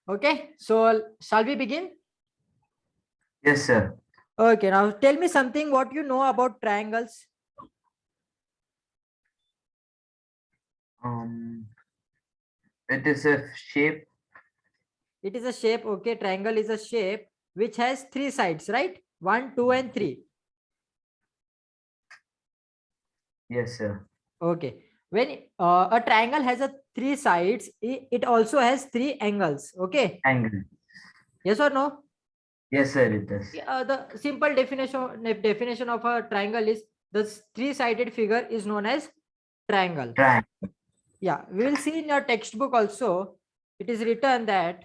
Okay, so shall we begin? Yes, sir. Okay, now tell me something what you know about triangles. Um, it is a shape. It is a shape. Okay, triangle is a shape which has three sides, right? 1, 2, and 3. Yes, sir. Okay, when a triangle has a three sides, it also has three angles. Okay, Angle. yes or no? Yes, sir. It is. The simple definition of a triangle is the three-sided figure is known as triangle. Triangle. Yeah, we will see in your textbook also. It is written that,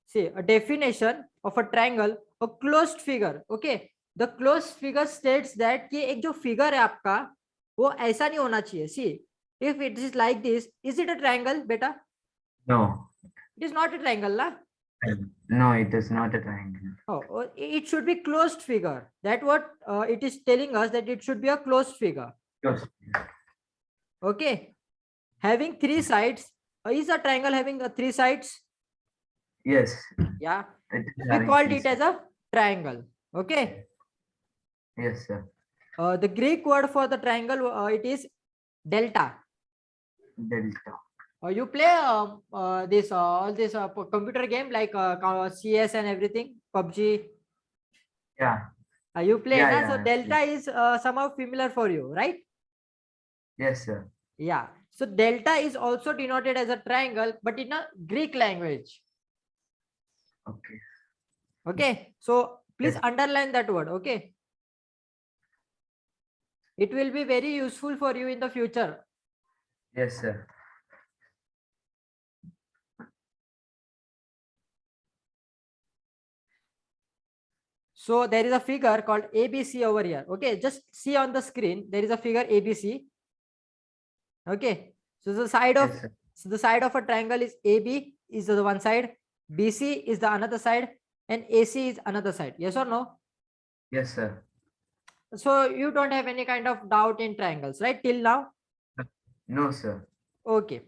see, a definition of a triangle, a closed figure. Okay, the closed figure states that कि एक जो figure है आपका वो ऐसा नहीं होना चाहिए. See, if it is like this, is it a triangle, beta? No. It is not a triangle, la. No, it is not a triangle. Oh, it should be closed figure. That what it is telling us, that it should be a closed figure. Yes. Okay, having three sides. Is a triangle having three sides? Yes. Yeah, It is we having called three it as sides. a triangle. Okay. Yes, sir. The Greek word for the triangle, it is delta. Delta. You play this all this computer game like CS and everything, PUBG. Yeah. You play, Yeah, na? So yeah. delta is somehow familiar for you, right? Yes, sir. Yeah. So delta is also denoted as a triangle, but in a Greek language. Okay. Okay. So please Yes. underline that word. Okay. It will be very useful for you in the future. Yes, sir. So there is a figure called ABC over here. Okay, just see on the screen. There is a figure ABC. Okay, so the side of Yes, sir. a triangle is AB is the one side, BC is the another side, and AC is another side. Yes or no? Yes, sir. So you don't have any kind of doubt in triangles, right? Till now. No, sir. Okay.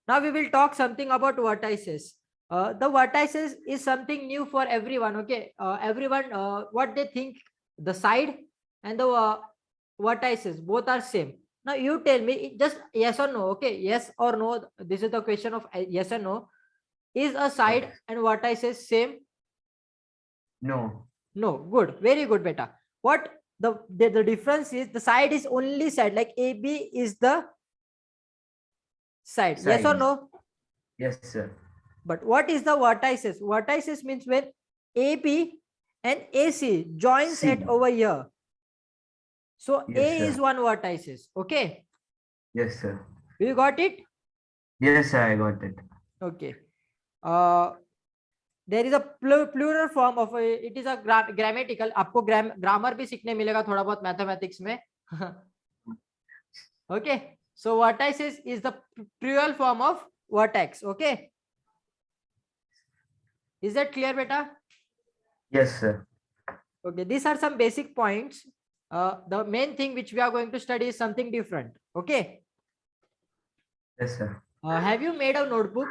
Now we will talk something about vertices. The vertices is something new for everyone. Okay, everyone, what they think, the side and the vertices both are same. Now you tell me just yes or no. Okay, yes or no. This is the question of yes or no. Is a side Okay. and vertices same? No. No. Good. Very good, beta. What the difference is, the side is only side, like AB is the side. Yes or Side. no? Yes, sir. But what is the vertices? Vertices means when AB and AC joins at C. over here. So Yes, A sir. is one vertices. Okay. Yes, sir. You got it? Yes, sir. I got it. Okay. There is a plural form of it is a grammatical. आपको grammar भी सीखने मिलेगा थोड़ा बहुत mathematics में. Okay. So vertices is the plural form of vertex. Okay. Is that clear, beta? Yes, sir. Okay, these are some basic points. The main thing which we are going to study is something different. Okay. Yes, sir. Have you made a notebook?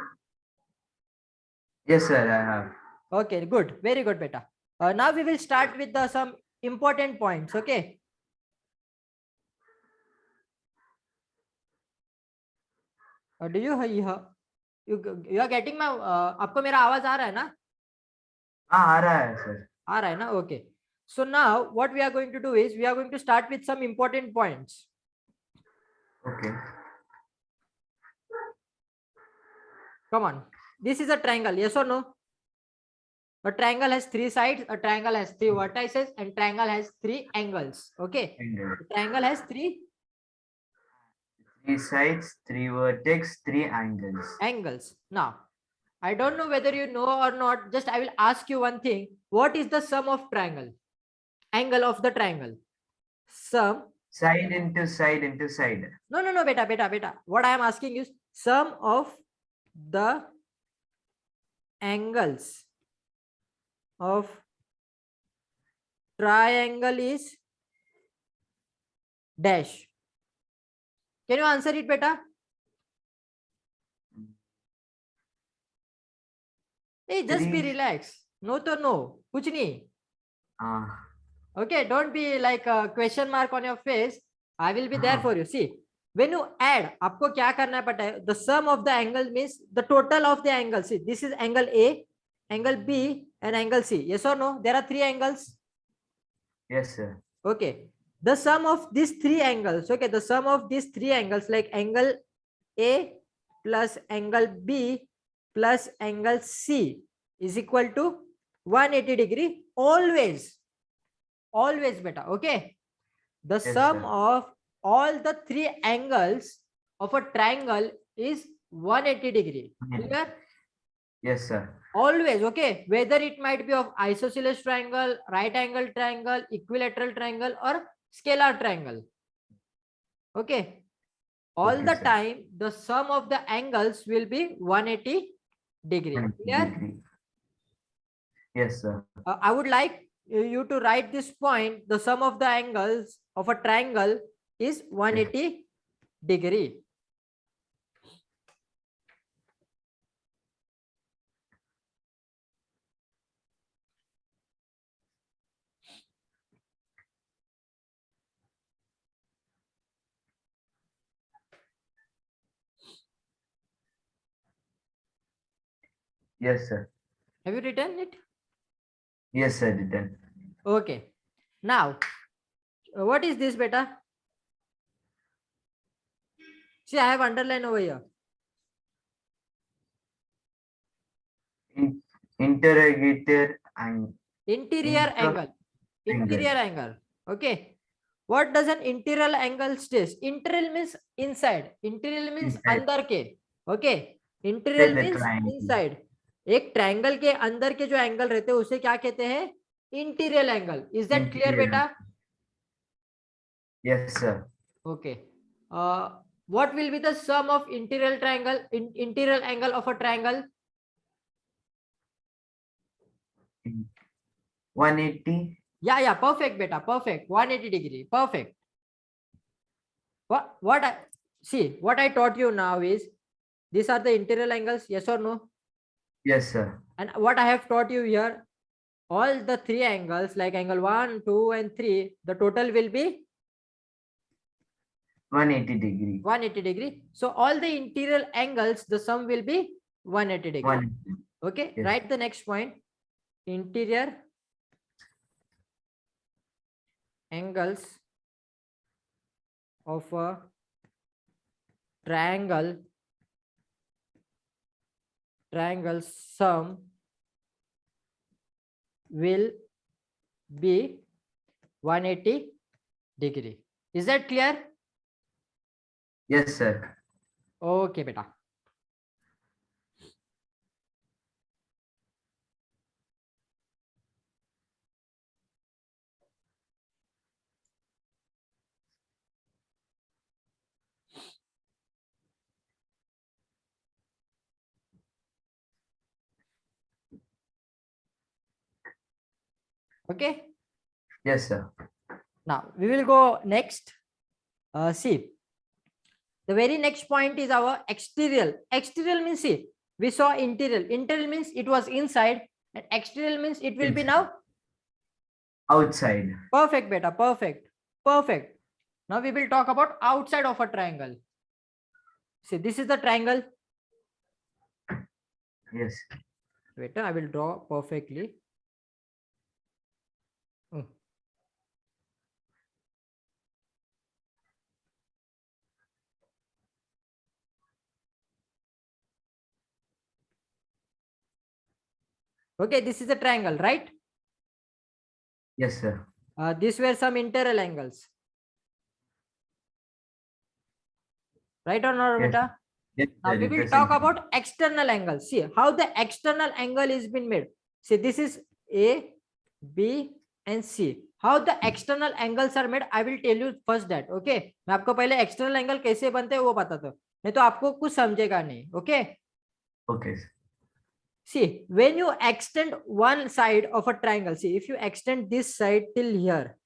Yes, sir. I have. Okay, good. Very good, beta. Now we will start with some important points. Okay. Do you are getting my आपको मेरा आवाज आ रहा है ना? हाँ आ रहा है sir. आ रहा है ना? Okay. So now what we are going to do is we are going to start with some important points. Okay. Come on. This is a triangle. Yes or no? A triangle has three sides, a triangle has three vertices, and triangle has three angles. Okay. The triangle has three sides, three vertex, three angles. angles. Now, I don't know whether you know or not. Just I will ask you one thing. What is the sum of triangle? Angle of the triangle. Sum. Side into side into side. No, beta. What I am asking is sum of the angles of triangle is dash. Can you answer it, beta? Hey, just be Three. relaxed. No to no. कुछ नहीं. Okay, don't be like a question mark on your face. I will be there for you. See, when you add, आपको क्या करना है पता है? The sum of the angle means the total of the angle. See, this is angle A, angle B, and angle C. Yes or no? There are three angles. Yes, sir. Okay. The sum of these three angles. Okay, the sum of these three angles, like angle A plus angle B plus angle C, is equal to 180 degree always. Always beta. Okay. The Yes, sum sir. of all the three angles of a triangle is 180 degree. Clear? Yes, sir. Always. Okay. Whether it might be of isosceles triangle, right angle triangle, equilateral triangle, or scalar triangle. Okay. All Okay, the sir. time, the sum of the angles will be 180 degree. 180 Clear? degree. Yes, sir. I would like you to write this point. The sum of the angles of a triangle is 180 degree. Yes, sir. Have you written it? Yes, sir. Written. Okay. Now, what is this beta? See, I have underline over here. Interrogator and Interior angle. Interior angle. Okay. What does an interior angle states? Interior means inside. Interior means Inside. अंदर के. Okay. Interior the means triangle. inside. एक triangle के अंदर के जो angle रहते हैं उसे क्या कहते हैं? Interior angle. Is that clear Interior. बेटा? Yes, sir. Okay. What will be the sum of interior triangle, interior angle of a triangle? 180. Yeah, perfect beta, perfect. 180 degree, perfect. What I taught you now is these are the interior angles, yes or no? Yes, sir. And what I have taught you here, all the three angles like angle 1, 2, and 3, the total will be 180 degree. 180 degree. So all the interior angles, the sum will be 180 degree. 180. Okay, Yes. write the next point. Interior angles of a triangle sum will be 180 degree. Is that clear? Yes, sir. Okay beta. Okay. Yes, sir. Now we will go next. See, the very next point is our exterior. Exterior means, see, we saw interior. Interior means it was inside, and exterior means it will be now Outside. perfect beta. Perfect. Perfect. Now we will talk about outside of a triangle. See, this is the triangle. Yes. Wait, I will draw perfectly. Okay, this is a triangle, right? Yes, sir. These were some interior angles. Right or not, Yes. beta? Yes, Now sir, we will it is talk interior. about external angle. See how the external angle is been made. See, this is A, B, and C. How the external angles are made, I will tell you first that. Okay? मैं आपको पहले external angle कैसे बनते हैं वो बताता हूँ. नहीं तो आपको कुछ समझेगा नहीं. Okay? Okay. See, when you extend one side of a triangle, see, if you extend this side till here,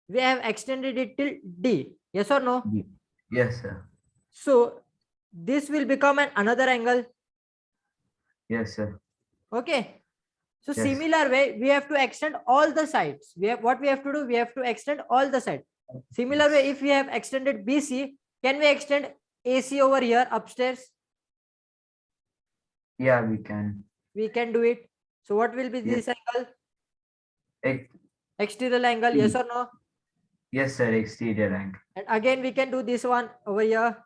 we have extended it till D. Yes or no? Yes, sir. So this will become another angle. Yes, sir. Okay. So Yes. similar way, we have to extend all the sides. What we have to do? We have to extend all the sides. Similar way, if we have extended BC, can we extend AC over here upstairs? Yeah, we can. We can do it. So what will be Yes. this angle? Ex- Exterior angle, yes or no? yes, sir. Exterior angle. And again, we can do this one over here.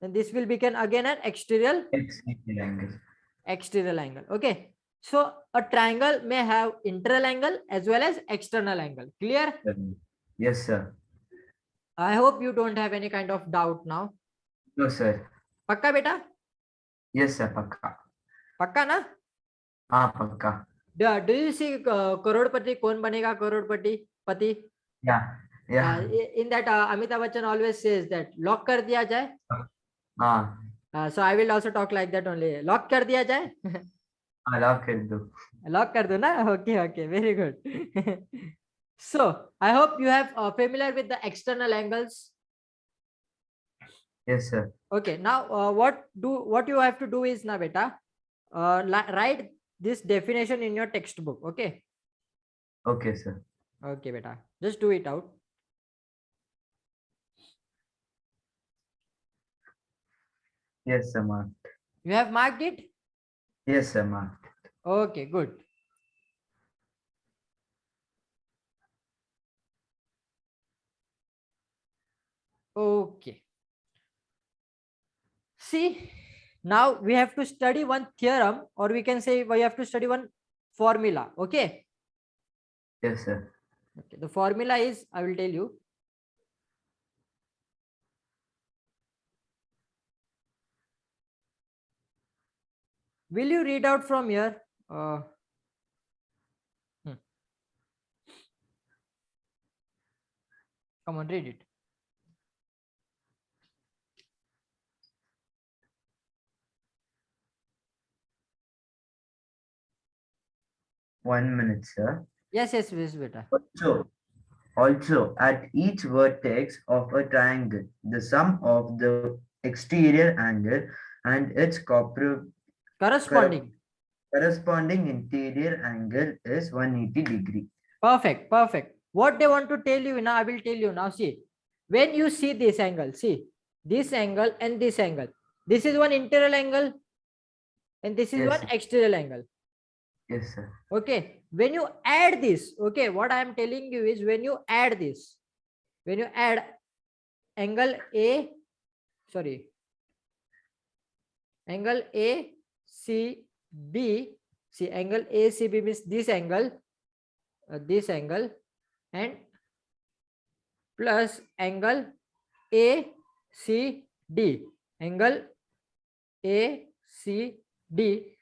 And this will become again an exterior Exterior angle. angle. Okay. So a triangle may have internal angle as well as external angle. Clear? Yes, sir. I hope you don't have any kind of doubt now. No, sir. Pakka beta? Yes, sir. Pakka. Pakka na? हाँ पक्का. Do you see करोड़पति कौन बनेगा करोड़पति पति? Yeah. Yeah. In that Amitabh Bachchan always says that lock कर दिया जाए. हाँ. So I will also talk like that only. Lock कर दिया जाए. हाँ lock कर दो. Lock कर दो ना. Okay, very good. So I hope you have familiar with the external angles. Yes, sir. Okay, now what you have to do is now beta write this definition in your textbook. Okay. Okay, sir. Okay beta, just do it out. Yes, sir. Marked. You have marked it? Yes, sir. Marked. Okay, good. Okay. See, now we have to study one theorem, or we can say we have to study one formula. Okay. Yes, sir. Okay. The formula is, I will tell you. Will you read out from here? Come on, read it. One minute, sir. Yes, beta. Also, at each vertex of a triangle, the sum of the exterior angle and its Corresponding. corresponding interior angle is 180 degree. Perfect. What they want to tell you now, I will tell you now. See, when you see this angle, see this angle and this angle. This is one interior angle and this is Yes, one sir. exterior angle. Yes, sir. Okay. When you add this, okay, what I am telling you is when you add this, when you add angle angle ACB, see angle ACB means this angle and plus angle ACD. Angle ACD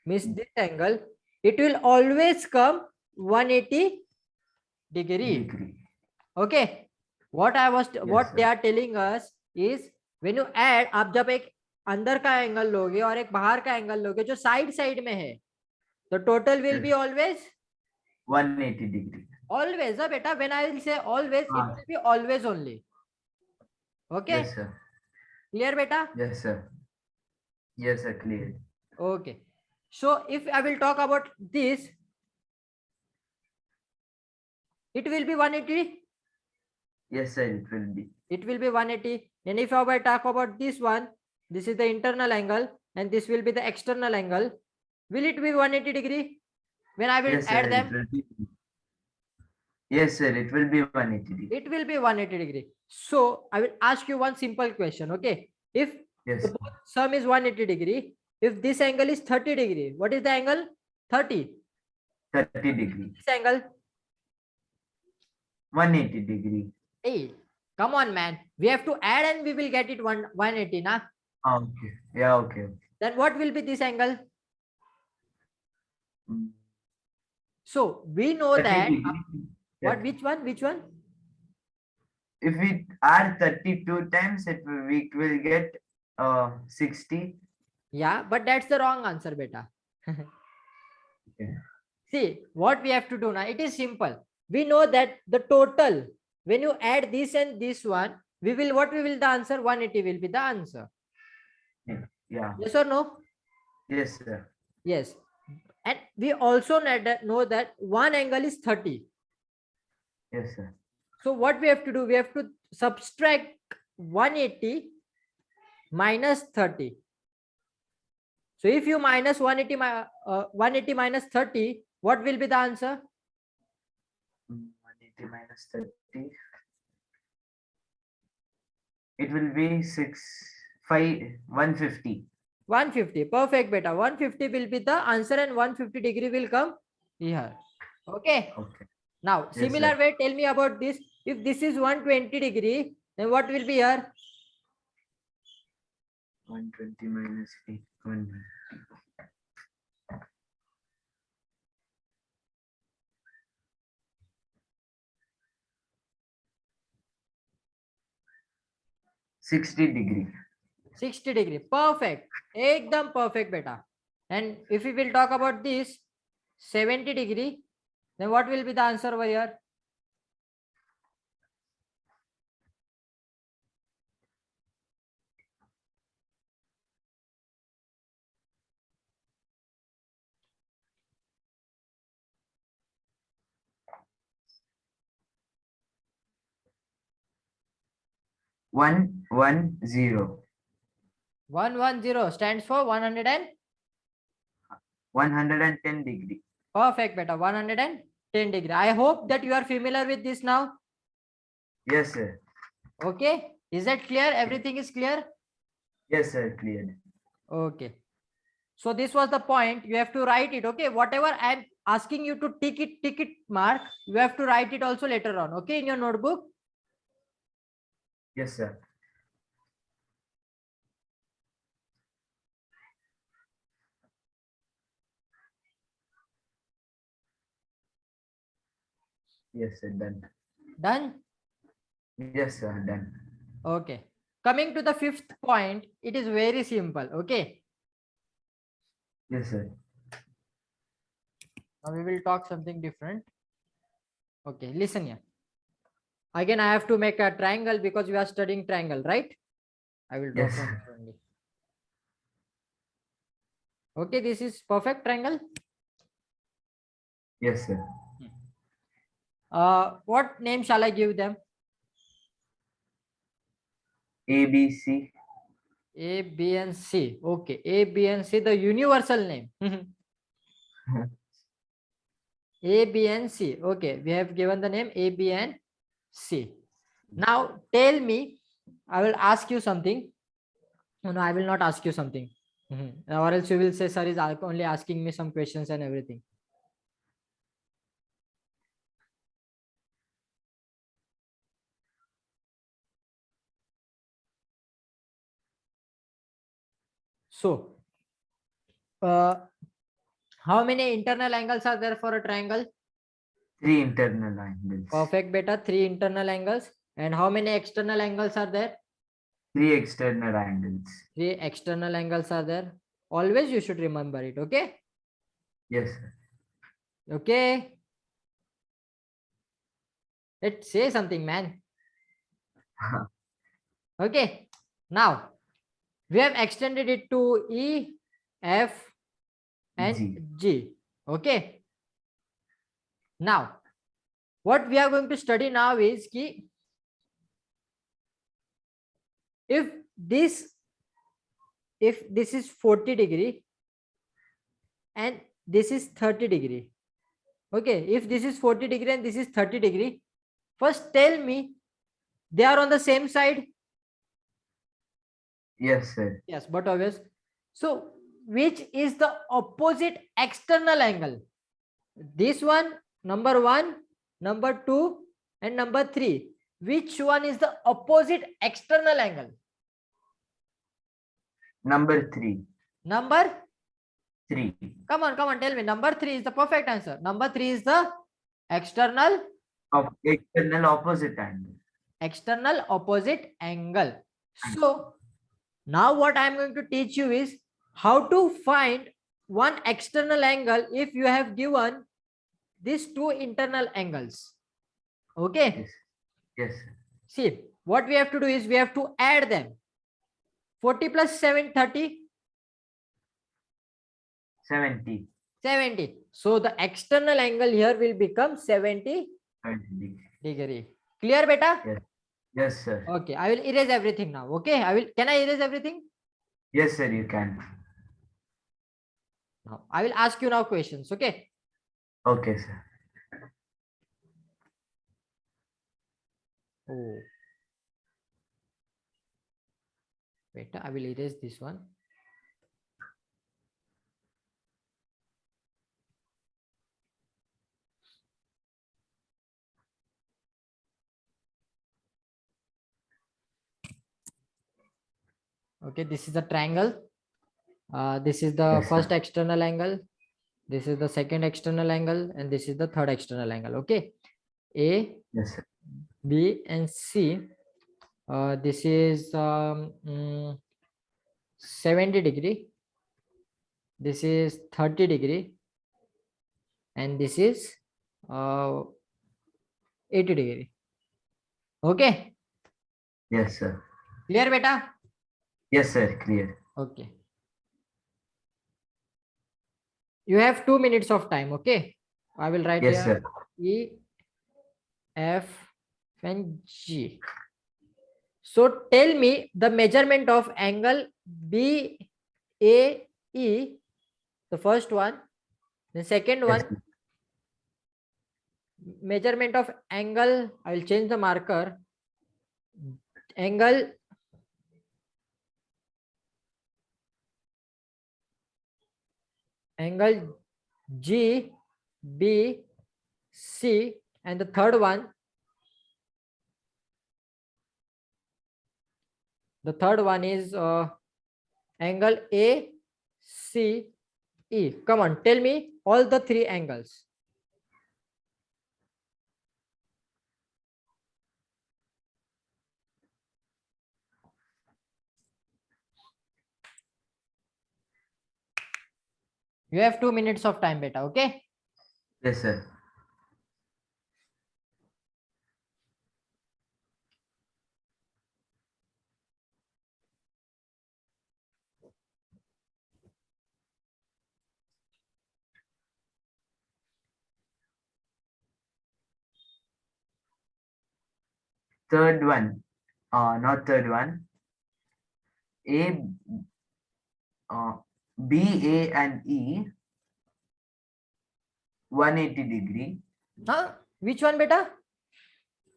means this angle. It will always come 180 degree. Okay. What they are telling us is when you add, आप जब एक अंदर का angle लोगे और एक बाहर का एंगल लोगे जो साइड में है, the total will be always 180 degree. Always, beta. When I will say always, it will be always only. Okay. Yes, sir. Clear, beta? Yes, sir. Yes, sir. Clear. Okay. So if I will talk about this, it will be 180. Yes, sir. It will be. It will be 180. And if I will talk about this one, this is the internal angle and this will be the external angle. Will it be 180 degree? When I will Yes, add sir, them? it will be. Yes, sir. It will be 180 degree. It will be 180 degree. So I will ask you one simple question. Okay. If Yes. the sum is 180 degree, if this angle is 30 degree, what is the angle? 30. 30 degree. This angle? 180 degree. Hey, come on, man. We have to add and we will get it 180, na? Okay. Yeah, okay. Then what will be this angle? Mm. So we know 30 that. degree. What? Which one? If we add 32 times, we will get 60. Yeah, but that's the wrong answer, beta. Okay. See, what we have to do now, it is simple. We know that the total, when you add this and this one, what we will the answer? 180 will be the answer. Yeah. Yes or no? Yes, sir. Yes. And we also know that one angle is 30. Yes, sir. So what we have to do, we have to subtract 180 minus 30. So if you minus 180, 180 minus 30, what will be the answer? 180 minus 30. It will be 150. 150. Perfect, beta. 150 will be the answer and 150 degree will come here. Okay. Okay. Now, Yes, similar sir. way, tell me about this. If this is 120 degree, then what will be here? 120 minus 8. 60 degree. 60 degree. Perfect. Ekdam perfect, beta. And if we will talk about this 70 degree, then what will be the answer over here? One 110. 110 stands for 100 and 110 degree. perfect, beta. 110 degree. I hope that you are familiar with this now. Yes, sir. Okay. Is that clear? Everything is clear? Yes, sir. Cleared. Okay. So this was the point. You have to write it. Okay. Whatever I'm asking you to tick it mark, you have to write it also later on. Okay. In your notebook. Yes, sir. Yes, sir. Done. Done. Yes, sir. Done. Okay. Coming to the fifth point, it is very simple. Okay. Yes, sir. Now we will talk something different. Okay. Listen here. Again, I have to make a triangle because we are studying triangle, right? I will draw Yes. from here only. Okay. This is perfect triangle. Yes, sir. What name shall I give them? A, B, C. A, B, and C. Okay. A, B, and C, the universal name. A, B, and C. Okay. We have given the name A, B, and C. Now tell me, I will ask you something. No, I will not ask you something. Or else you will say, sir is only asking me some questions and everything. So, how many internal angles are there for a triangle? 3 internal angles. Perfect, beta. 3 internal angles. And how many external angles are there? 3 external angles. 3 external angles are there. Always you should remember it. Okay. Yes, sir. Okay. Let's say something, man. Okay. Now we have extended it to E, F, and G. G. Okay. Now, what we are going to study now is ki if this is 40 degree and this is 30 degree. Okay. If this is 40 degree and this is 30 degree, first tell me they are on the same side. Yes, sir. Yes, but obvious. So which is the opposite external angle? This one, number 1, number 2, and number 3. Which one is the opposite external angle? Number 3. Number 3. come on, tell me. Number 3 is the perfect answer. Number 3 is the external Opposite angle. external opposite angle. So now what I am going to teach you is how to find one external angle if you have given these 2 internal angles. Okay. Yes. Yes, sir. See, what we have to do is we have to add them. 40 plus 7, 30. 70. 70. So the external angle here will become 70 degree. degree. Clear, beta? Yes. Yes, sir. Okay, I will erase everything now. Okay, can I erase everything? Yes, sir, you can. Now I will ask you now questions. Okay. Okay, sir. Oh, beta, I will erase this one. Okay, this is a triangle. This is the Yes, first sir. external angle. This is the second external angle, and this is the third external angle. Okay, A, Yes, sir. B, and C. This is 70 degree. This is 30 degree, and this is 80 degree. Okay, Yes, sir. clear, beta? Yes, sir. Clear. Okay. You have 2 minutes of time. Okay, I will write Yes, here sir. E, F, and G. So tell me the measurement of angle BAE, the first one. The second Yes, one, measurement of angle, I will change the marker. Angle GBC, and the third one, is angle ACE. Come on, tell me all the three angles. You have 2 minutes of time, beta. Okay. yes, sir. Third one. Not third one. A, uh, B, A, and E. 180 degree. Huh? Which one, beta?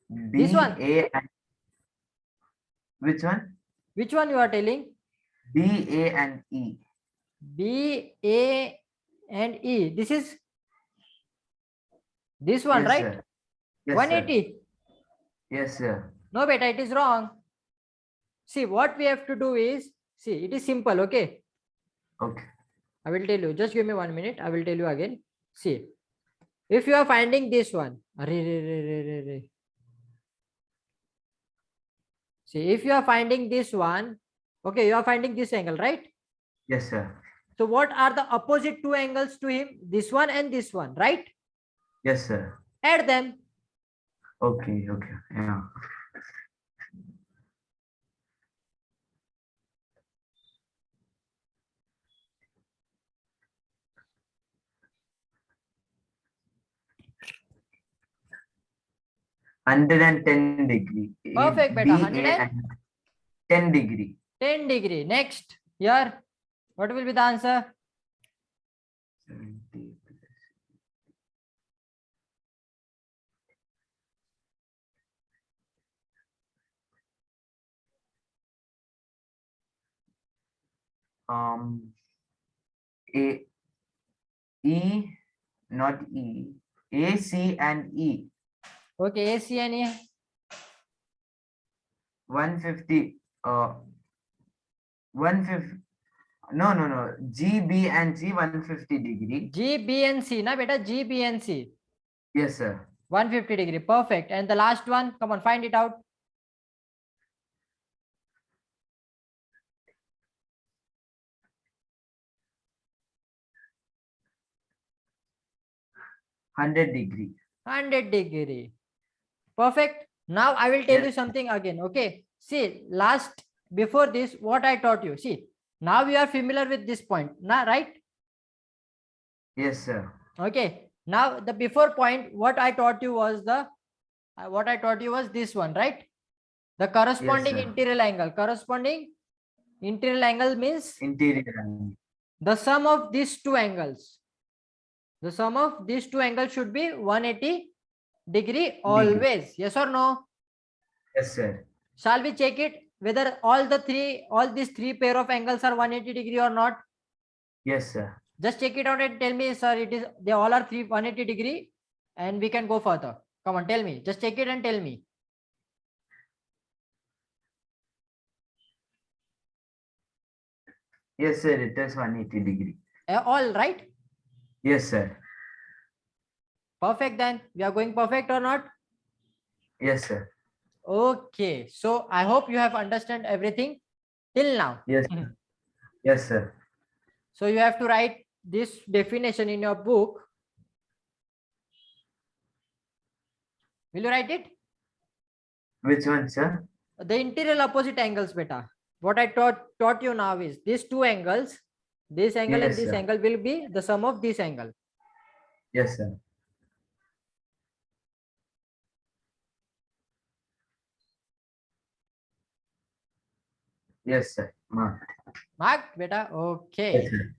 This B, one. A, and which one? Which one you are telling? B, A, and E. B, A, and E. This is this one, Yes, right? sir. Yes, sir. 180. Yes, sir. No, beta, it is wrong. See, what we have to do is, see, it is simple. Okay. Okay. I will tell you. Just give me 1 minute. I will tell you again. See, if you are finding this one, see, if you are finding this one, okay, you are finding this angle, right? Yes, sir. So what are the opposite two angles to him? This one and this one, right? Yes, sir. Add them. Okay, okay. Yeah. Hundred and 10 degree. Perfect, beta. 10 degree. 10 degree. Next, here, what will be the answer? 70 plus. A, E, not E. A, C, and E. Okay, AC and E. 150. 150. No. G, B, and C 150 degree. G, B, and C. Na beta, G, B, and C. Yes, sir. 150 degree. Perfect. And the last one, come on, find it out. Hundred degree. 100 degree. Perfect. Now I will tell Yes. you something again. Okay. See, before this, what I taught you. See, now you are familiar with this point. Now, right? Yes, sir. Okay. Now the before point, what I taught you was this one, right? The corresponding sir. interior angle. Corresponding interior angle means Interior angle. the sum of these two angles. The sum of these two angles should be 180 degree always. Yes or no? Yes, sir. Shall we check it whether all these three pair of angles are 180 degree or not? Yes, sir. Just check it out and tell me, sir, they all are 180 degree, and we can go further. Come on, tell me. Just check it and tell me. Yes, sir. It is 180 degree. All right. Yes, sir. Perfect then. We are going perfect or not? Yes, sir. Okay. So I hope you have understood everything till now. Yes, sir. Yes, sir. So you have to write this definition in your book. Will you write it? Which one, sir? The interior opposite angles, beta. What I taught you now is these two angles, this angle Yes, and this sir. angle will be the sum of this angle. Yes, sir. Yes, sir. Mark. Mark, beta. Okay. Yes, sir.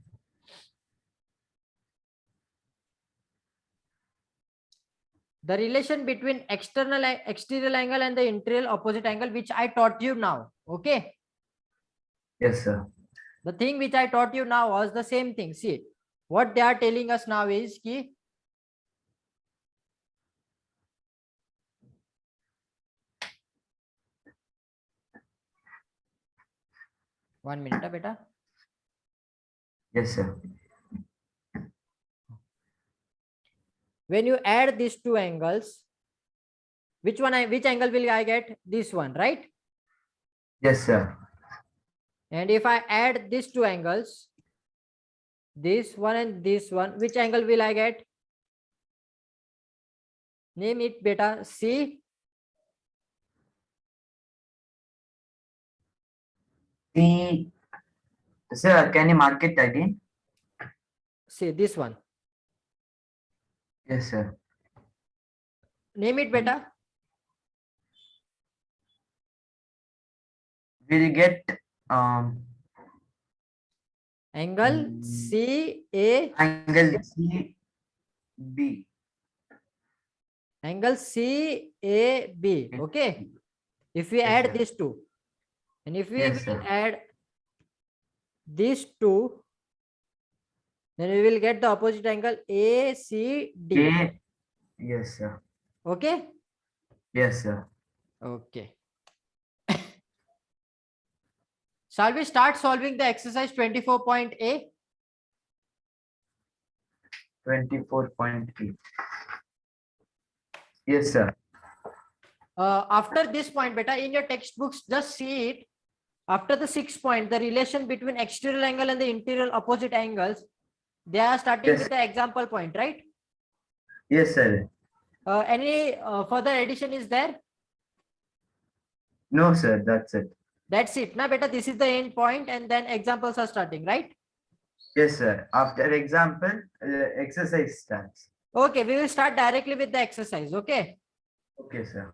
The relation between exterior angle and the interior opposite angle, which I taught you now. Okay. Yes, sir. The thing which I taught you now was the same thing. See, what they are telling us now is ki, one minute, beta. Yes, sir. When you add these two angles, which angle will I get? This one, right? Yes, sir. And if I add these two angles, this one and this one, which angle will I get? Name it, beta. C. Sir, can you mark it again? See this one. Yes, sir. Name it, beta. We'll get Angle CA. angle CB. Angle CAB. Okay. If we Yes, add sir. these two, and if we Yes, will sir. add these two, then we will get the opposite angle ACD. Yes, sir. Okay. Yes, sir. Okay. Shall we start solving the exercise 24.A? 24.3. Yes, sir. After this point, beta, in your textbooks, just see it. After the 6th point, the relation between exterior angle and the interior opposite angles, they are starting Yes. with the example point, right? Yes, sir. Any further addition is there? No, sir. That's it. That's it. Now, beta, this is the end point, and then examples are starting, right? Yes, sir. After example, exercise starts. Okay, we will start directly with the exercise. Okay. Okay, sir.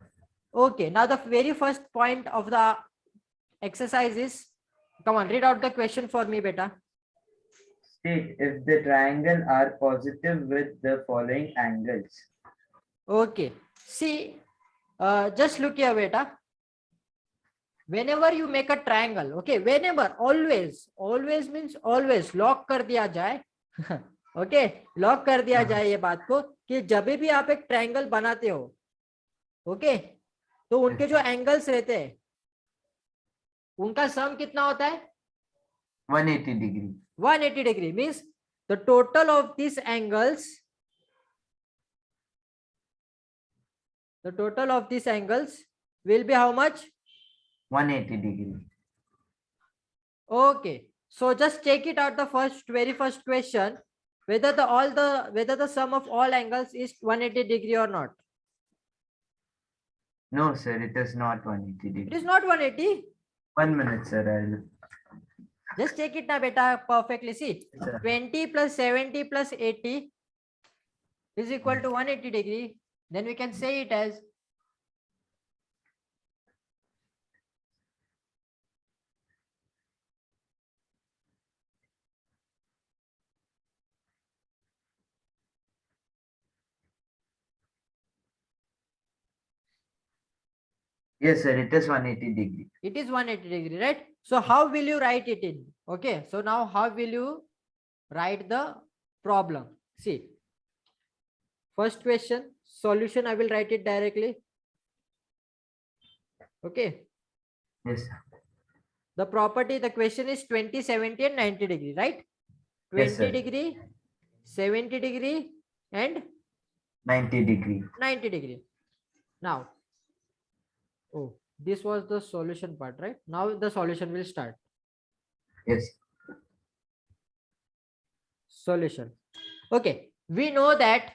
Okay. Now, the very first point of the exercise is, come on, read out the question for me, beta. State if the triangle are positive with the following angles. Okay. See, just look here, beta. Whenever you make a triangle, okay, whenever, always means always, lock कर दिया जाए. Okay, lock कर दिया जाए ये बात को कि जब भी आप एक ट्रायंगल बनाते हो, ओके, तो उनके जो एंगल्स रहते हैं उनका सम कितना होता है? 180 degree. 180 degree means the total of these angles, will be how much? 180 degree. Okay, so just check it out, the very first question, whether the sum of all angles is 180 degree or not. No, sir, it is not 180 It degree. is not 180. 1 minute, sir. Just take it now, beta, perfectly. See, Yes, sir. 20 plus 70 plus 80 is equal to 180 degree. Then we can say it as Yes, sir. It is 180 degree. it is 180 degree, right? So how will you write it in? Okay, so now how will you write the problem? See, first question, solution, I will write it directly. Okay, Yes, sir. the property, the question is 20, 70 and 90 degree, right? Yes, 20 sir. degree, 70 degree and 90 degree. 90 degree. Now, oh, this was the solution part, right? Now the solution will start. Yes. Solution. Okay, we know that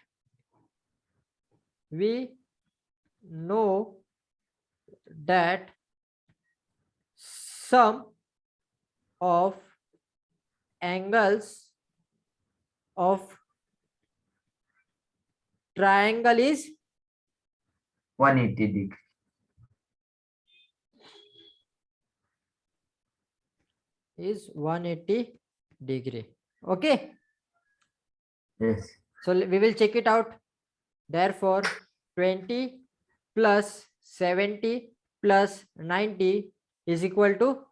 we know that sum of angles of triangle is 180 degree. is 180 degree. Okay, Yes. so we will check it out. Therefore 20 plus 70 plus 90 is equal to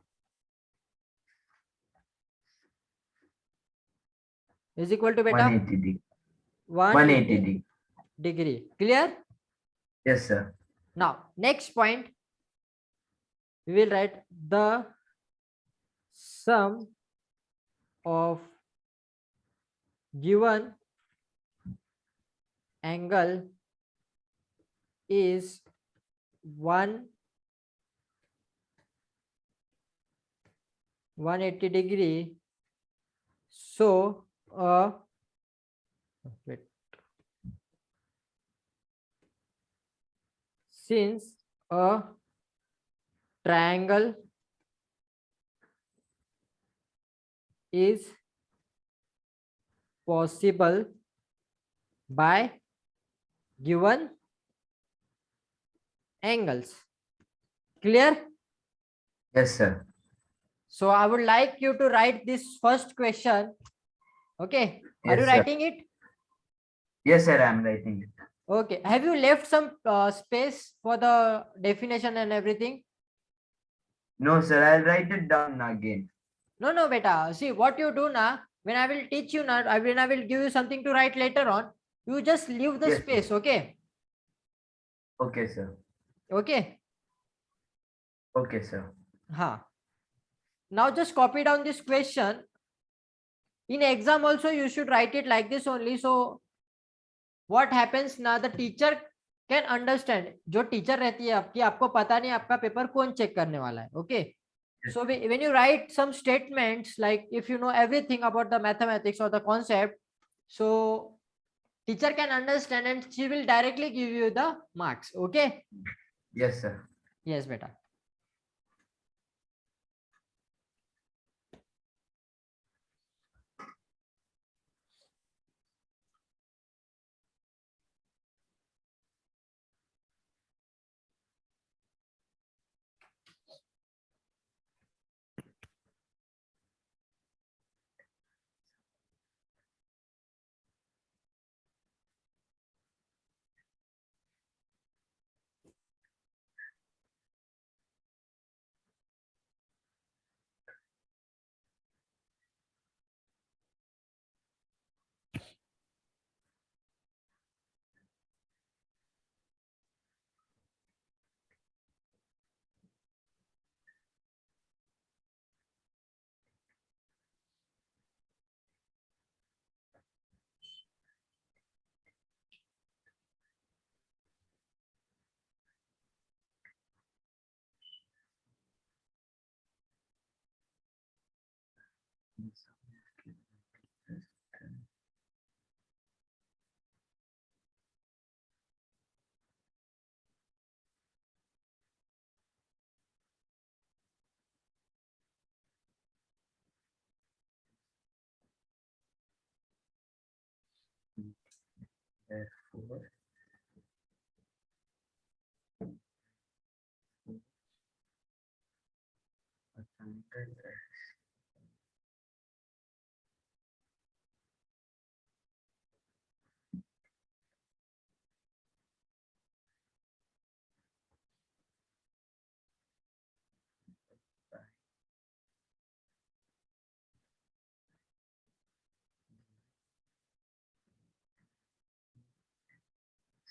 beta 180 degree. 180 degree. degree. Clear? Yes, sir. Now next point, we will write the sum of given angle is 180 degree. So wait, since a triangle is possible by given angles. Clear? Yes, sir. So I would like you to write this first question. Okay, are you Yes, sir. writing it? Yes, sir. I'm writing it. Okay, have you left some space for the definition and everything? No, sir. I'll write it down again. No, beta. See what you do now. When I will teach you now, when I will give you something to write later on, you just leave the Yes, sir. space. Okay. Okay, sir. Okay. Okay, sir. Now just copy down this question. In exam also you should write it like this only. So what happens now, the teacher can understand. जो teacher रहती है आपकी, आपको पता नहीं आपका paper कौन check करने वाला है. Okay. So when you write some statements, like if you know everything about the mathematics or the concept, so teacher can understand and she will directly give you the marks. Okay. Yes, sir. Yes, beta. 4. A triangle.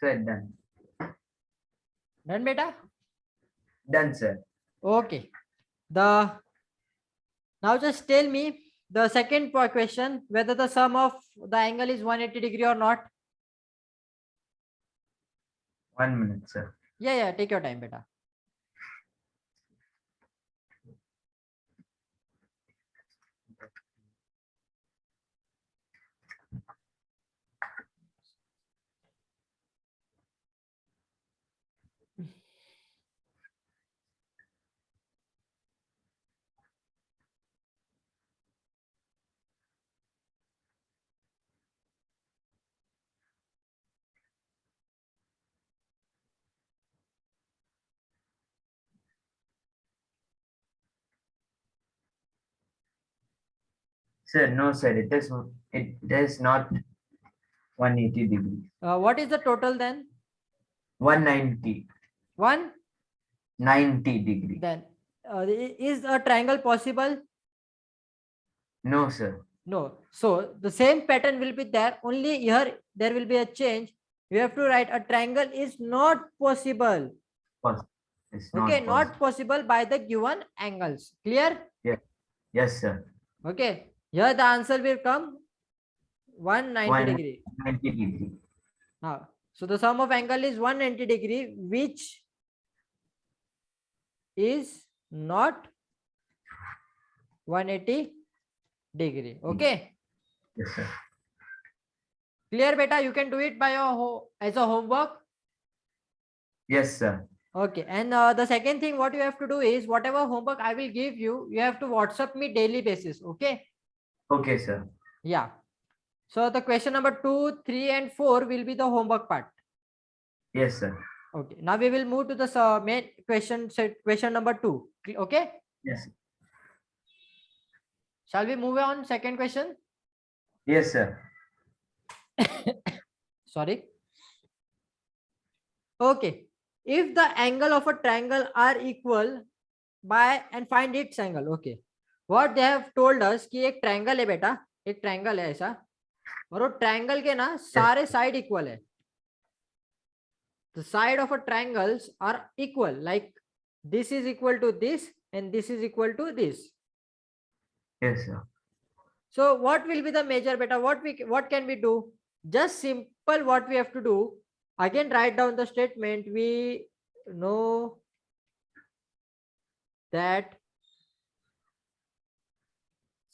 Sir, done. Done, beta? Done, sir. Okay. Now just tell me the second question, whether the sum of the angle is 180 degree or not. 1 minute, sir. Yeah, take your time, beta. Sir, no, sir. It is not 180 degrees. What is the total then? 190. 1? 90 degree. Then is a triangle possible? No, sir. No. So the same pattern will be there. Only here there will be a change. You have to write a triangle is not possible. It's Okay, not not possible by the given angles. Clear? Yes, sir. Okay. Here the answer will come 190 degree. 190 degree. Now, so the sum of angle is 190 degree, which is not 180 degree. Okay. Yes, sir. Clear, beta? You can do it by your as a homework. Yes, sir. Okay. And the second thing what you have to do is whatever homework I will give you, you have to WhatsApp me daily basis. Okay. Okay, sir. Yeah. So the question number 2, 3, and 4 will be the homework part. Yes, sir. Okay. Now we will move to the main question set, question number 2. Okay. Yes. Shall we move on second question? Yes, sir. Sorry. Okay. If the angle of a triangle are equal by and find its angle. Okay. What they have told us कि एक triangle है बेटा, एक triangle है ऐसा, और वो triangle के ना सारे side equal है. The side of a triangles are equal. Like this is equal to this and this is equal to this. Yes, sir. So what will be the measure, beta? What can we do? Just simple what we have to do. Again, write down the statement. We know that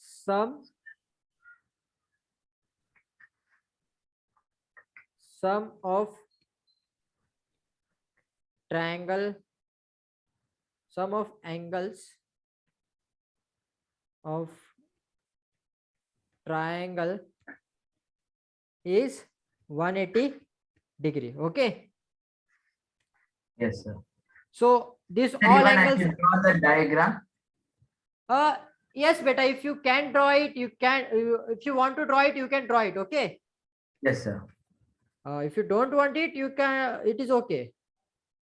sum of sum of angles of triangle is 180 degree. Okay. Yes, sir. So this Sir, all even I angles. can draw the diagram. Yes, beta. If you can draw it, you can. If you want to draw it, you can draw it. Okay. Yes, sir. If you don't want it, you can. It is okay.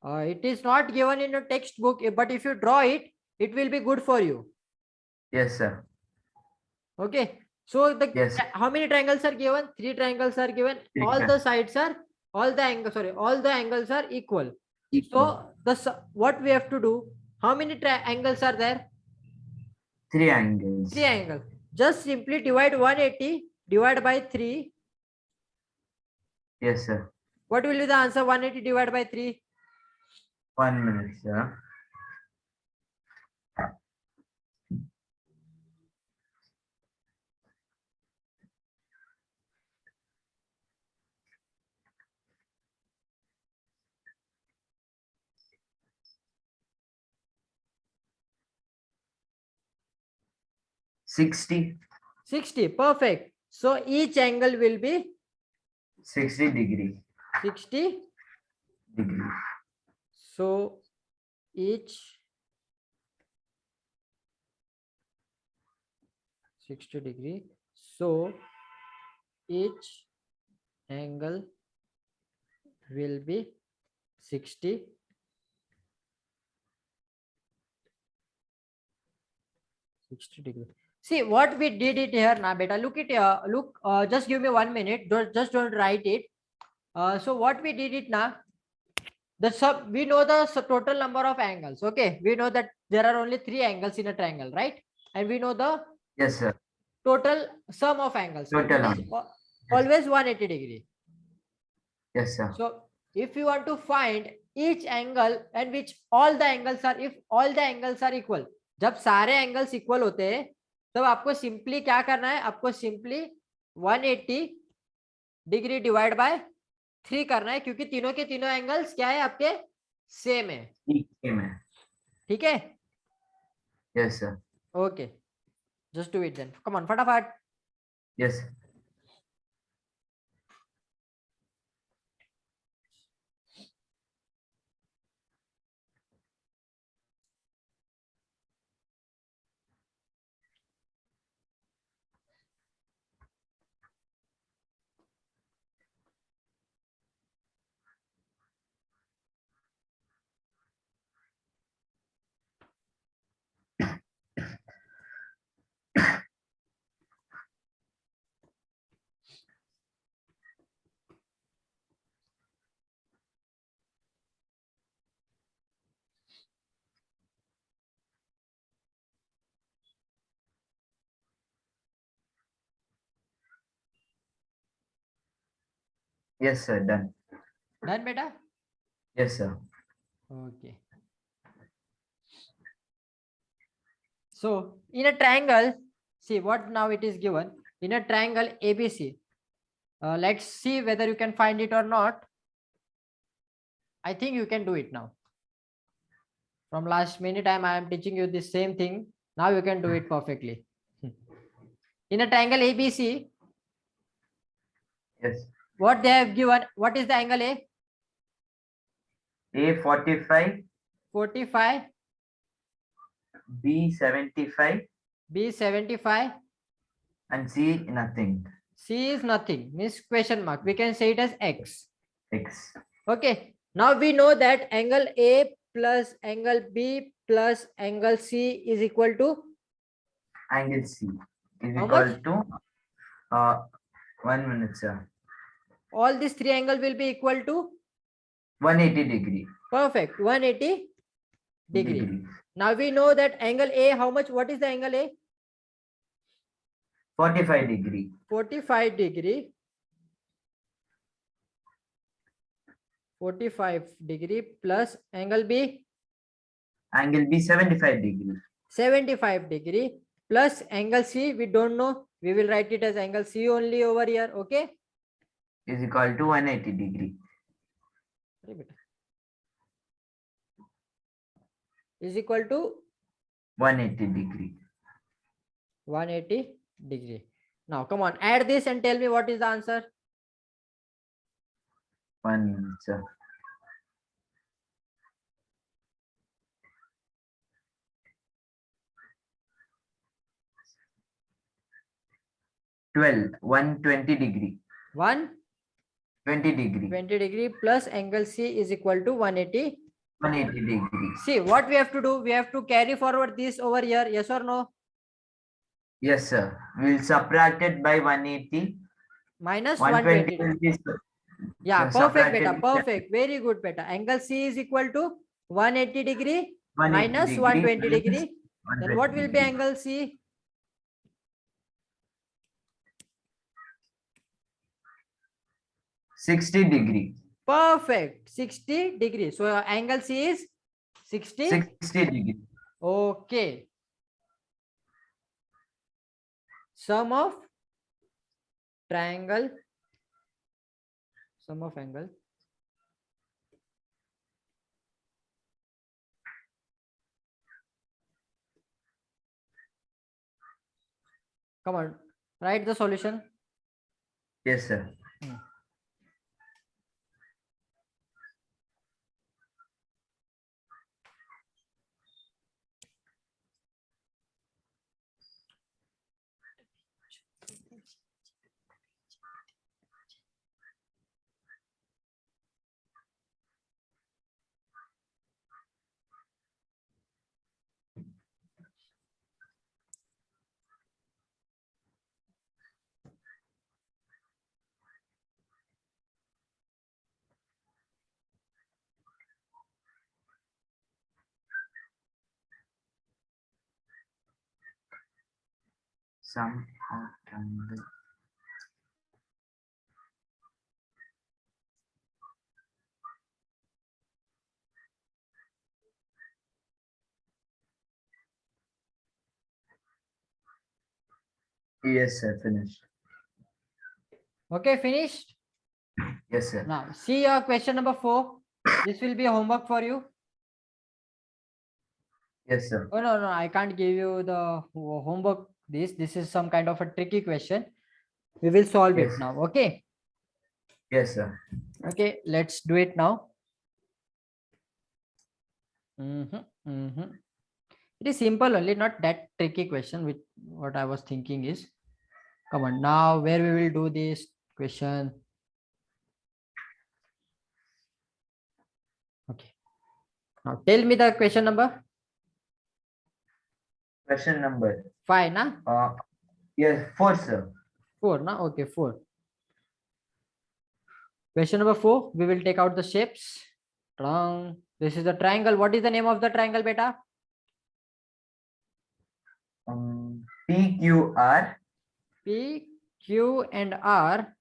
It is not given in a textbook, but if you draw it, it will be good for you. Yes, sir. Okay. So the Yes. how many triangles are given? 3 triangles are given. All the sides are all the angles are equal. So what we have to do? How many angles are there? 3 angles. 3 angles. Just simply divide 180 divide by 3. Yes, sir. What will be the answer? 180 divided by 3. 1 minute, sir. $60. 60. Perfect. So each angle will be 60 degree. 60 degree. So each 60 degree. So each angle will be 60 degree. See what we did it here now, beta. Look it here. Look, just give me 1 minute. Don't write it. So what we did it now. We know the total number of angles. Okay, we know that there are only 3 angles in a triangle, right? And we know the Yes, sir. total sum of angles. Total It is angle. always 180 degree. Yes, sir. So if you want to find each angle and which all the angles are, if all the angles are equal, जब सारे angles equal होते हैं तब आपको simply क्या करना है, आपको simply 180 डिग्री डिवाइड बाय 3 करना है, क्योंकि तीनों के तीनों एंगल्स क्या है, आपके सेम है. Same है. ठीक है. Yes, sir. Okay, just do it then. Come on, फटाफट. Yes. Yes, sir. Done. Done बेटा. Yes, sir. Okay. So in a triangle, see what now it is given in a triangle ABC. Let's see whether you can find it or not. I think you can do it now. From last many time I am teaching you the same thing. Now you can do it perfectly. In a triangle ABC, Yes. what they have given, what is the angle A? A 45, 45, B 75, B 75, and C nothing. C is nothing, means question mark. We can say it as X. X. Okay. Now we know that angle A plus angle B plus angle C is equal to Angle C is how equal much? to 1 minute, sir. All these 3 angles will be equal to 180 degree. perfect 180 degree. Now we know that angle A, how much? What is the angle A? 45 degree. 45 degree. 45 degree plus angle B. Angle B 75 degree. 75 degree plus angle C. We don't know. We will write it as angle C only over here. Okay. Is equal to 180 degree. Is equal to 180 degree. 180 degree. Now come on, add this and tell me what is the answer. 1 minute, sir. Twelve 120 degree. 120 20 degree plus angle C is equal to 180. 180 degree. See what we have to do. We have to carry forward this over here. Yes or no? Yes, sir. We'll subtract it by 180. Minus 120 120. will be Yeah, perfect, subtracted beta. with Perfect. Very good, beta. Angle C is equal to 180 degree 180 minus degree 120 minus degree. Then what will be 120 angle C? 60 degree. Perfect. 60 degree. So angle C is 60. 60 degree. Okay. Sum of triangle. Sum of angle. Come on, write the solution. Yes, sir. sum of triangle. Yes, sir. Finished. Okay, finished. Yes, sir. Now see your question number 4. This will be homework for you. Yes, sir. Oh no, I can't give you the homework. This is some kind of a tricky question. We will solve it Yes. now. Okay. Yes, sir. Okay, let's do it now. It is simple only, not that tricky question. With what I was thinking is, come on now, where we will do this question. Okay. Now tell me the question number. Question number 5, na? yes, 4, sir. 4, na? Okay, 4. Question number 4, we will take out the shapes. This is the triangle. What is the name of the triangle, beta? PQR. P, Q, and R.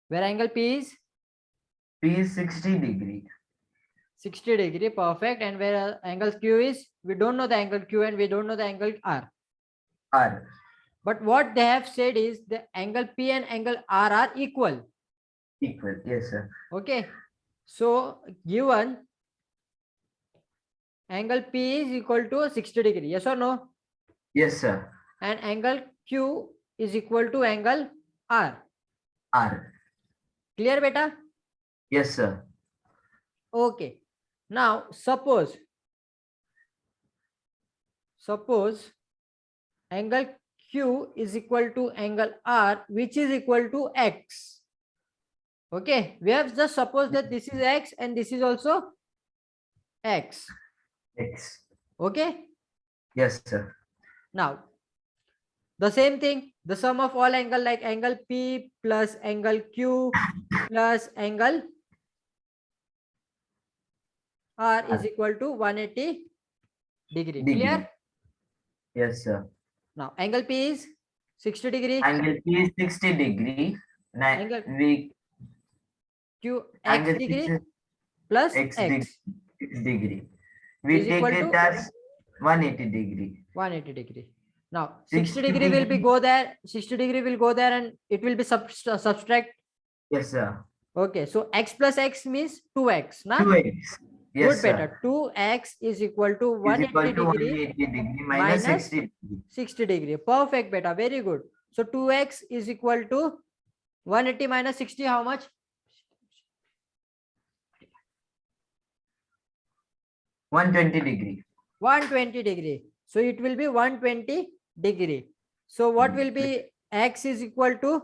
Where angle P is? P is 60 degree. 60 degree, perfect. And where angle Q is? We don't know the angle Q and we don't know the angle R. R. But what they have said is the angle P and angle R are equal. Equal. Yes, sir. Okay. So given angle P is equal to 60 degree. Yes or no? Yes, sir. And angle Q is equal to angle R. R. Clear, beta? Yes, sir. Okay. Now suppose angle Q is equal to angle R, which is equal to X. Okay, we have just supposed that this is X and this is also X. X. Okay. Yes, sir. Now the same thing, the sum of all angle, like angle P plus angle Q plus angle R is equal to 180 degree. Clear? Yes, sir. Now angle P is 60 degree. Angle P is 60 degree. Angle We Q X angle degree plus X X degree. We is take equal it to as 180 degree. 180 degree. Now 60 60 degree will be degree. go there. 60 degree will go there and it will be subtract. Yes, sir. Okay, so X plus X means 2X. Na? 2x. Yes, Good, sir. better. 2X is equal to Is equal 180 to degree 180 degree minus minus 60 degree. 60 degree. Perfect, beta. Very good. So 2X is equal to 180 minus 60. How much? 120 degree. 120 degree. So it will be 120 degree. So what will be X is equal to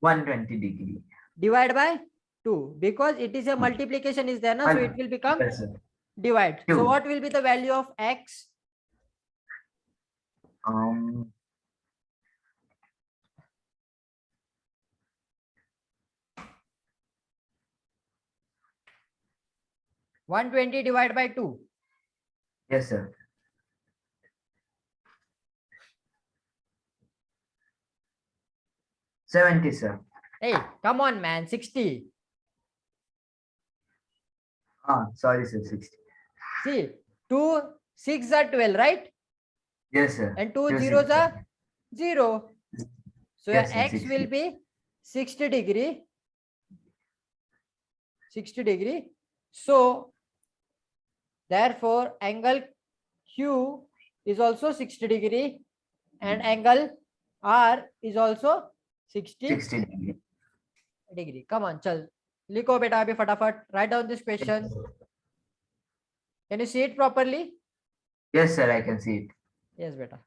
120 degree. divide by 2, because it is a multiplication is there, na? So it will become Yes, sir. divide. 2. So what will be the value of X? Um 120 divided by 2. yes, sir. 70, sir. Hey, come on, man. 60. Sorry, sir. 60. See, 2 6 are 12, right? Yes, sir. And 2 Two zeros six, are 0. So your yes, sir, X 60. will be 60 degree. 60 degree. So therefore angle Q is also 60 degree and angle R is also 60 60 degree. degree. Come on, chal. Likho beta abhi fatafat. Write down this question. Can you see it properly? Yes, sir. I can see it. Yes, beta.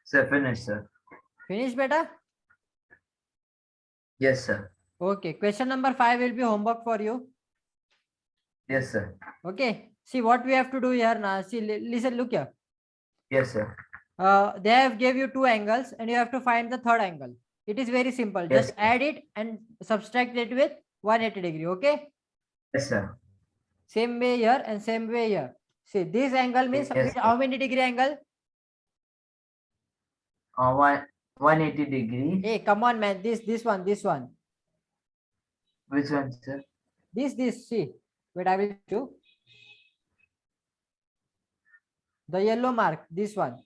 Sir, finish, sir. Finish, beta? Yes, sir. Okay, question number 5 will be homework for you. Yes, sir. Okay, see what we have to do here now. See, listen, look here. Yes, sir. They have gave you two angles and you have to find the third angle. It is very simple. Yes, Just sir. add it and subtract it with 180 degree. Okay. Yes, sir. Same way here and same way here. See, this angle means Yes, sir. how many degree angle? 180 degree. Hey, come on, man. This one. Which one, sir? This. See, wait, I will show. The yellow mark. This one.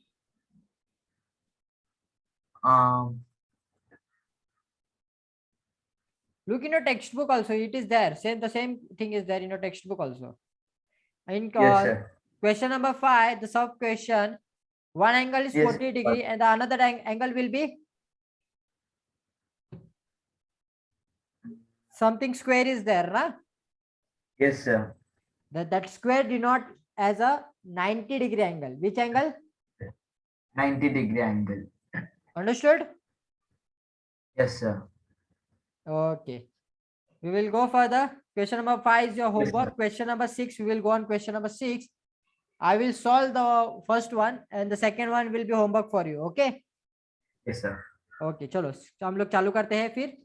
Look in your textbook also. It is there. The same thing is there in your textbook also. In Yes, sir. question number 5, the sub question, one angle is Yes, 40 degree and the another angle will be something square is there, na? Yes, sir. That square denote as a 90 degree angle. Which angle? 90 degree angle. Understood? Yes, sir. Okay. We will go further. Question number 5 is your Yes, homework. sir. Question number 6, we will go on question number 6. I will solve the first one and the second one will be homework for you. Okay? Yes, sir. Okay, चलो हम लोग चालू करते हैं फिर.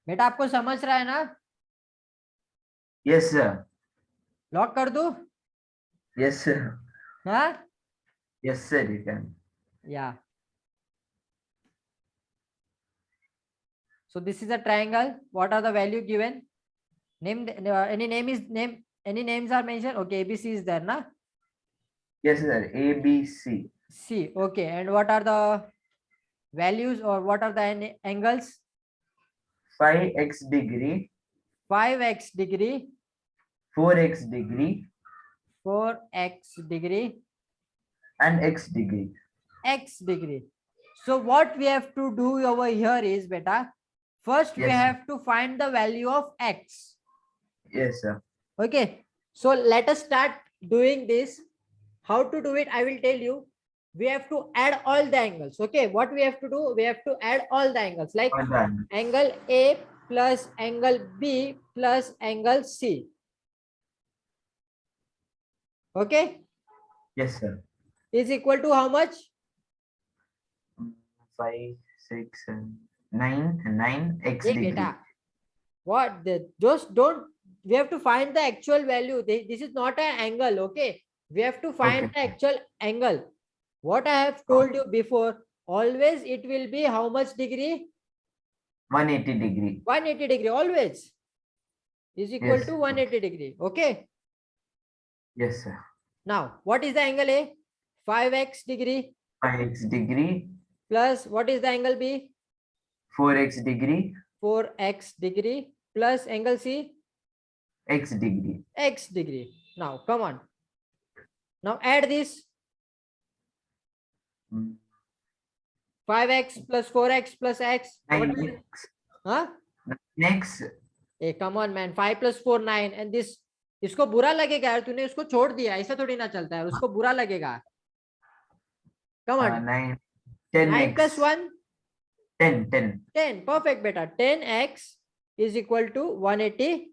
बेटा आपको समझ रहा है ना? Yes, sir. लॉक कर दूं? Yes, sir. हाँ? Yes, sir, you can. Yeah. So this is a triangle. What are the value given? Name any names are mentioned. Okay, ABC is there, na? Yes, sir. A, B, C. C. Okay, and what are the values or what are the angles? 5x degree, 5x degree, 4x degree, 4x degree, and x degree. x degree. So what we have to do over here is, beta, first we Yes, sir. have to find the value of x. Yes, sir. Okay, so let us start doing this. How to do it, I will tell you. We have to add all the angles. Okay, what we have to do, we have to add all the angles, like All done. angle A plus angle B plus angle C. Okay, Yes, sir. is equal to how much? 5, 6, and 9, and 9 x Hey, degree. beta, what? Just don't. We have to find the actual value. This is not an angle. Okay, we have to find Okay. the actual angle. What I have told you before, always it will be how much degree? 180 degree. 180 degree always is equal Yes. to 180 degree. Okay. Yes, sir. Now, what is the angle A? 5x degree 5x degree, plus what is the angle B? 4x degree, 4x degree plus angle C? x degree. X degree. Now, come on. Now add this. 5x plus 4x plus x. What is it? 9x. Huh? Next. Hey, come on, man. 5 plus 4, 9. And this, इसको बुरा लगेगा यार, तूने उसको छोड़ दिया, ऐसा थोड़ी ना चलता है, उसको बुरा लगेगा. Come on. 9. 10 9 x. plus 1? 10. 10 10. Perfect, beta. 10x is equal to 180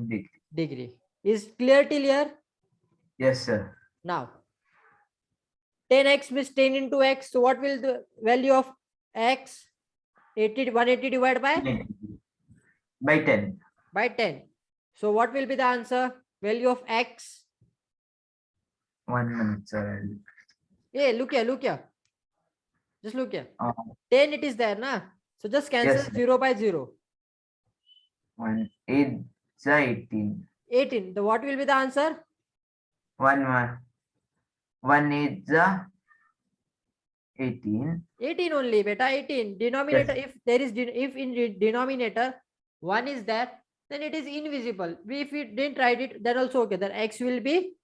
degree. degree. Is clear till here? Yes, sir. Now, 10x means 10 into x. So what will the value of x? 180 divided by 10. By 10. by 10. So what will be the answer? Value of x? 1 minute, sir. Hey, look here, look here. Just look here. Uh, 10 it is there, na? So just cancel Yes, sir. 0 by 0. 1 8 18. 18. The what will be the answer? 1 8 18. 18 only, beta. 18. Denominator. Yes. If there is if in denominator 1 is there, then it is invisible. If we didn't write it, then also okay. Then x will be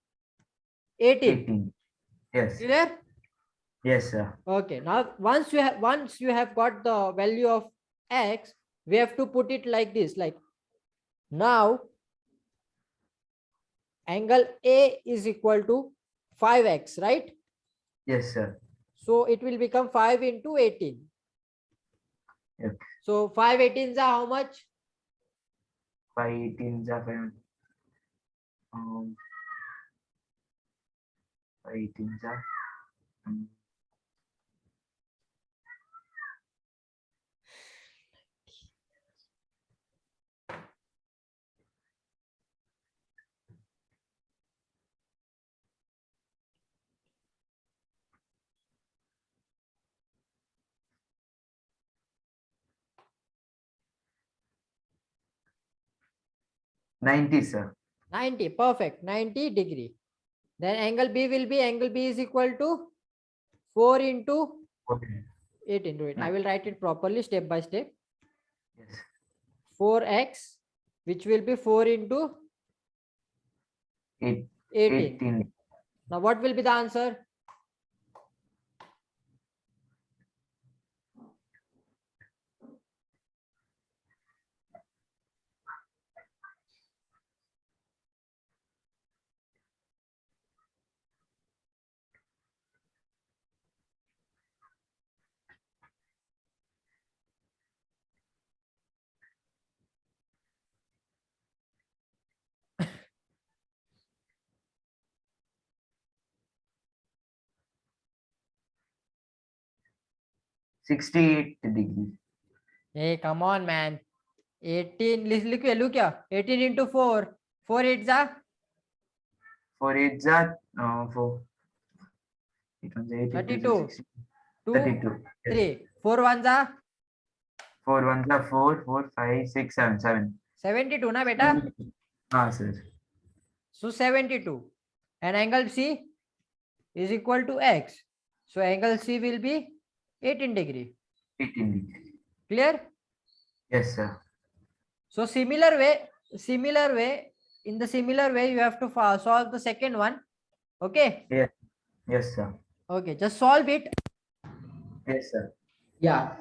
18. 18. Yes. Clear? Yes, sir. Okay. Now once you have got the value of x, we have to put it like this. Like now, angle A is equal to 5x, right? Yes, sir. So it will become 5 into 18. Yep. So 5 18s are how much? 5 18s are 5 18s are 90, sir. 90, perfect, 90 degree. Then angle B is equal to 4 into Okay. 8 into 8. I Nine. will write it properly step by step. Yes. 4x, which will be 4 into 8, 18. 18. Now what will be the answer? $68 degrees. Hey, come on, man. 18, look here. 18 into 4. 4 8s are 4 8s are 4. 8 1s are 8, 8 2s are 32. 16. 2, 32. Yes. 3. 4 1s are 4 1s are 4, 4, 5, 6, 7, 7. 72, na beta? Sir. So 72. And angle C is equal to x. So angle C will be 18 degree. 18 degrees. Clear? Yes, sir. So in the similar way, you have to solve the second one. Okay. Yes. Yes, sir. Okay. Just solve it. Yes, sir. Yeah.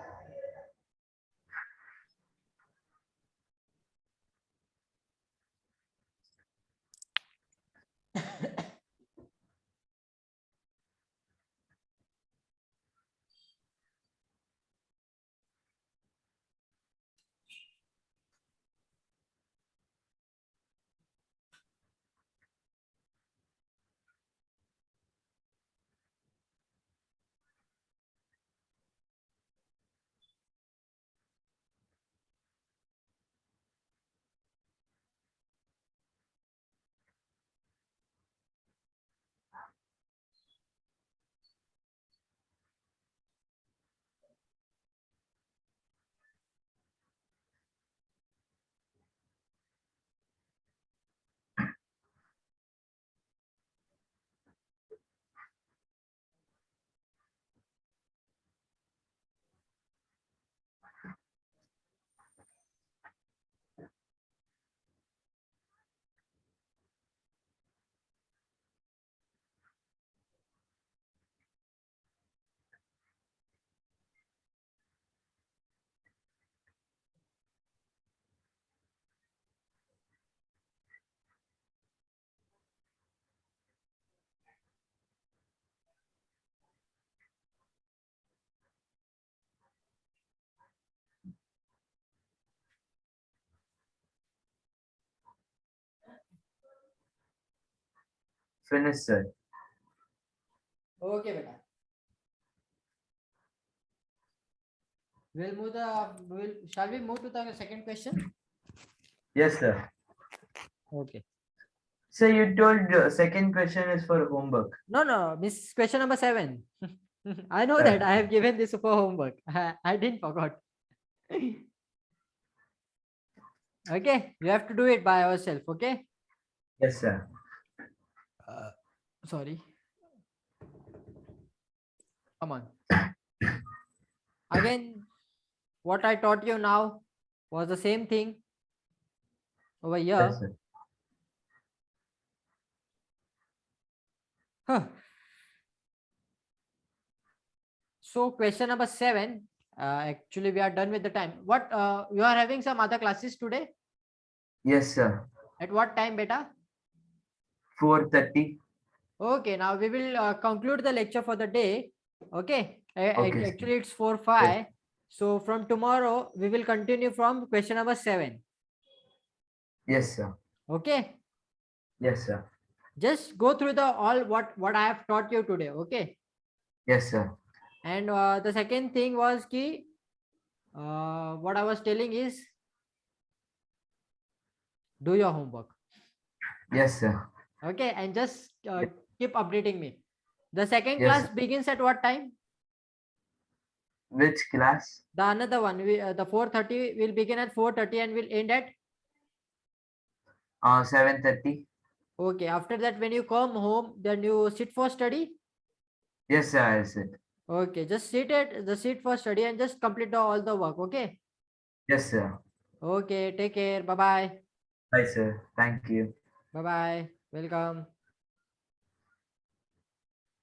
Finish, sir. Okay, beta. Shall we move to the second question? Yes, sir. Okay. So you told second question is for homework. No, Miss question number 7. I know that I have given this for homework. I didn't forgot. Okay, you have to do it by yourself. Okay. Yes, sir. Sorry. Come on. Again, what I taught you now was the same thing over Yes, here. sir. Huh. So question number 7. Actually, we are done with the time. What you are having some other classes today? Yes, sir. At what time, beta? 4:30. Okay, now we will conclude the lecture for the day. Okay, Okay, sir. actually it's 4-5. So from tomorrow we will continue from question number 7. Yes, sir. Okay, Yes, sir. just go through the all what I have taught you today. Okay, Yes, sir. and the second thing was ki what I was telling is do your homework. Yes, sir. Okay, and just Yes, keep updating me. The second yes, class sir. begins at what time? Which class? The another one, the 4:30 will begin at 4:30 and will end at 7:30. okay. After that, when you come home, then you sit for study. Yes, sir. I'll sit. Okay, just sit at the seat for study and just complete all the work. Okay. Yes, sir. Okay, take care. Bye bye. Bye, sir. Thank you. Bye bye. Welcome.